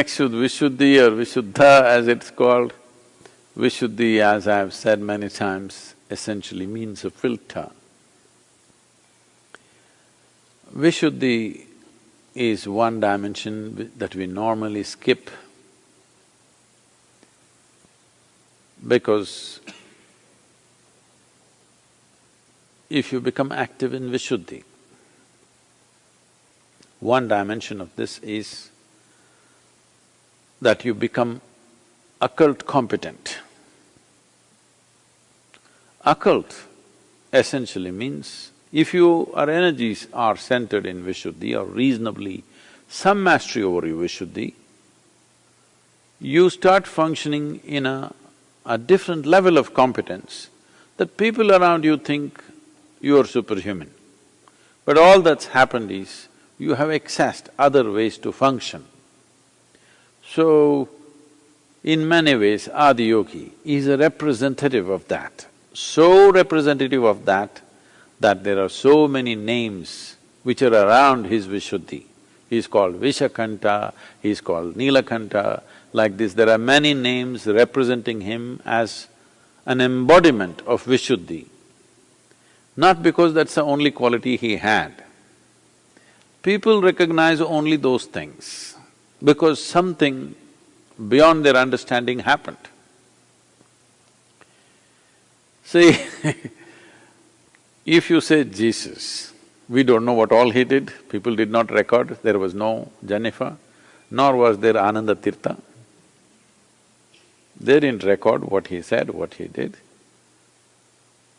Next with Vishuddhi or Vishuddha as it's called. Vishuddhi, as I've said many times, essentially means a filter. Vishuddhi is one dimension that we normally skip because if you become active in Vishuddhi, one dimension of this is that you become occult competent. Occult essentially means if your energies are centered in Vishuddhi or reasonably some mastery over your Vishuddhi, you start functioning in a different level of competence that people around you think you are superhuman. But all that's happened is you have accessed other ways to function. So, in many ways, Adiyogi is a representative of that, so representative of that there are so many names which are around his Vishuddhi. He's called Vishakanta, he's called Nilakanta, like this. There are many names representing him as an embodiment of Vishuddhi. Not because that's the only quality he had. People recognize only those things because something beyond their understanding happened. See, if you say Jesus, we don't know what all he did, people did not record, there was no Jennifer, nor was there Ananda Tirtha. They didn't record what he said, what he did.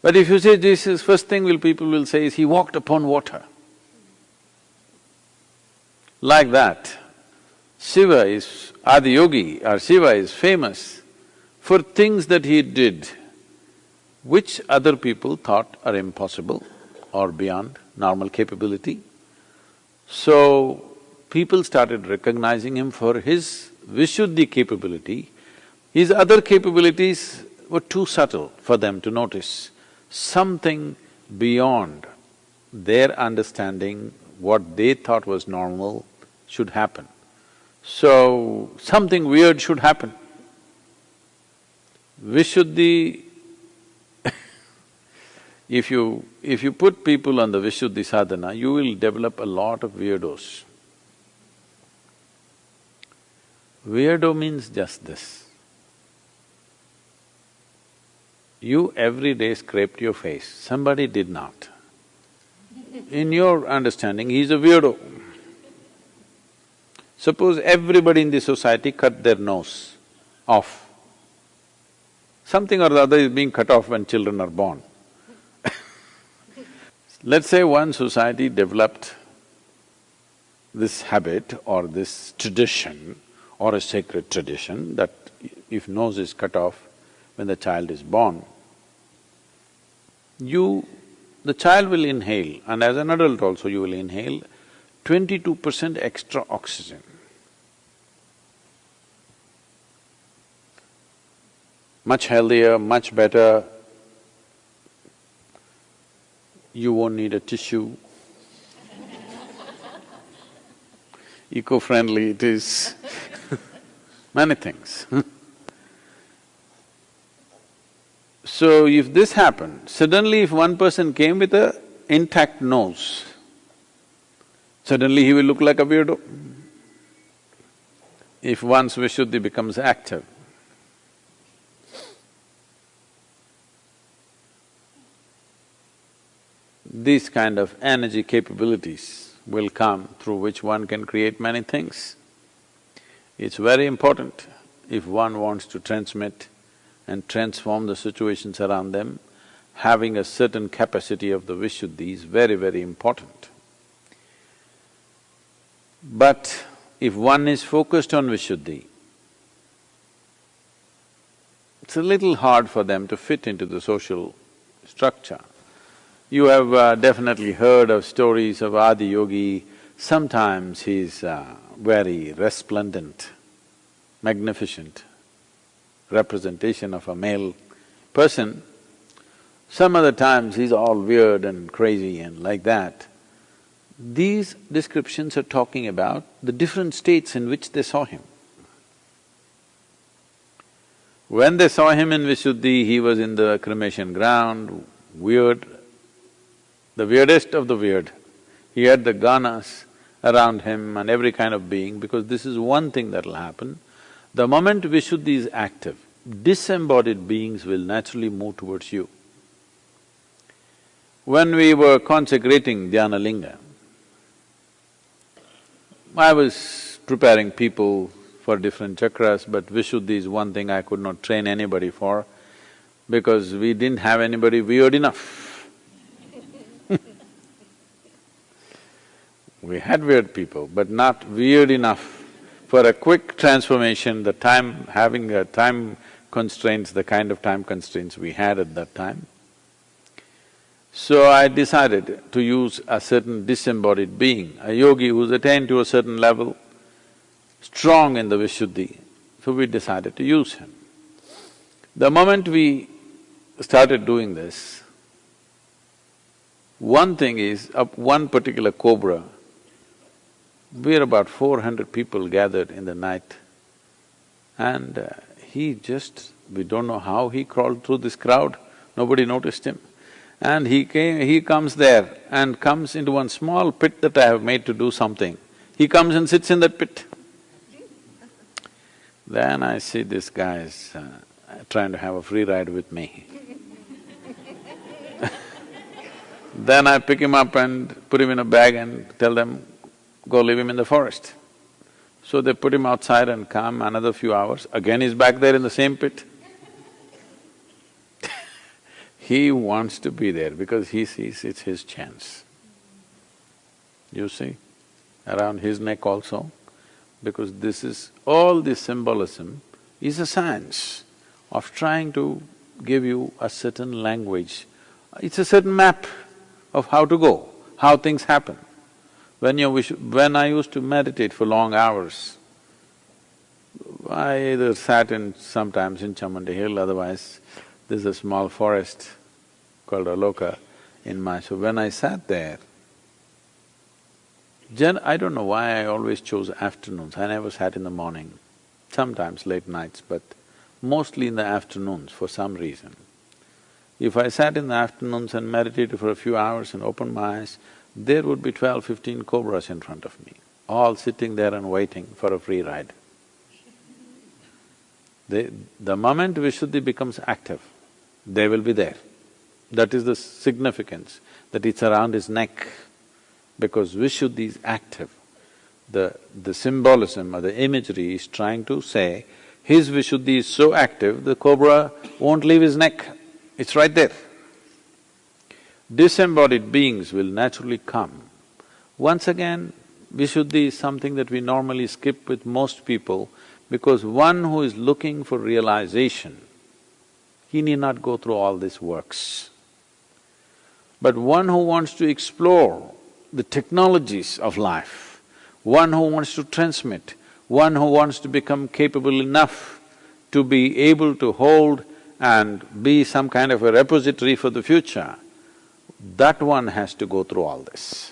But if you say Jesus, first thing people will say is he walked upon water. Like that, Shiva is… Adiyogi or Shiva is famous for things that he did which other people thought are impossible or beyond normal capability. So, people started recognizing him for his Vishuddhi capability. His other capabilities were too subtle for them to notice. Something beyond their understanding, what they thought was normal, should happen. So, something weird should happen. Vishuddhi, if you put people on the Vishuddhi sadhana, you will develop a lot of weirdos. Weirdo means just this. You every day scraped your face, somebody did not. In your understanding, he's a weirdo. Suppose everybody in the society cut their nose off. Something or the other is being cut off when children are born. Let's say one society developed this habit or this tradition or a sacred tradition that if nose is cut off when the child is born, the child will inhale, and as an adult also you will inhale 22% extra oxygen. Much healthier, much better. You won't need a tissue. Eco-friendly it is, many things. So if this happened, suddenly if one person came with a intact nose, suddenly he will look like a weirdo. If one's Vishuddhi becomes active, these kind of energy capabilities will come through which one can create many things. It's very important if one wants to transmit and transform the situations around them, having a certain capacity of the Vishuddhi is very, very important. But if one is focused on Vishuddhi, it's a little hard for them to fit into the social structure. You have definitely heard of stories of Adiyogi. Sometimes he's very resplendent, magnificent representation of a male person. Some other times he's all weird and crazy and like that. These descriptions are talking about the different states in which they saw him. When they saw him in Vishuddhi, he was in the cremation ground, weird, the weirdest of the weird. He had the ganas around him and every kind of being, because this is one thing that'll happen. The moment Vishuddhi is active, disembodied beings will naturally move towards you. When we were consecrating Dhyana Linga, I was preparing people for different chakras, but Vishuddhi is one thing I could not train anybody for, because we didn't have anybody weird enough. We had weird people, but not weird enough for a quick transformation, the time… having a time constraints, the kind of time constraints we had at that time. So I decided to use a certain disembodied being, a yogi who's attained to a certain level, strong in the Vishuddhi, so we decided to use him. The moment we started doing this, one thing is, up one particular cobra, we're about 400 people gathered in the night, and he just… we don't know how he crawled through this crowd, nobody noticed him. And he comes there and comes into one small pit that I have made to do something. He comes and sits in that pit. Then I see this guy is trying to have a free ride with me. Then I pick him up and put him in a bag and tell them, go leave him in the forest. So they put him outside and come another few hours, again he's back there in the same pit. He wants to be there because he sees it's his chance. You see, around his neck also, because this is… all this symbolism is a science of trying to give you a certain language. It's a certain map of how to go, how things happen. When I used to meditate for long hours, I either sat sometimes in Chamandi Hill, otherwise there's a small forest called Aloka in my… so when I sat there, I don't know why I always chose afternoons, I never sat in the morning, sometimes late nights, but mostly in the afternoons for some reason. If I sat in the afternoons and meditated for a few hours and opened my eyes, there would be 12, 15 cobras in front of me, all sitting there and waiting for a free ride. The moment Vishuddhi becomes active, they will be there. That is the significance, that it's around his neck, because Vishuddhi is active. The symbolism or the imagery is trying to say, his Vishuddhi is so active, the cobra won't leave his neck, it's right there. Disembodied beings will naturally come. Once again, Vishuddhi is something that we normally skip with most people, because one who is looking for realization, he need not go through all these works. But one who wants to explore the technologies of life, one who wants to transmit, one who wants to become capable enough to be able to hold and be some kind of a repository for the future, that one has to go through all this.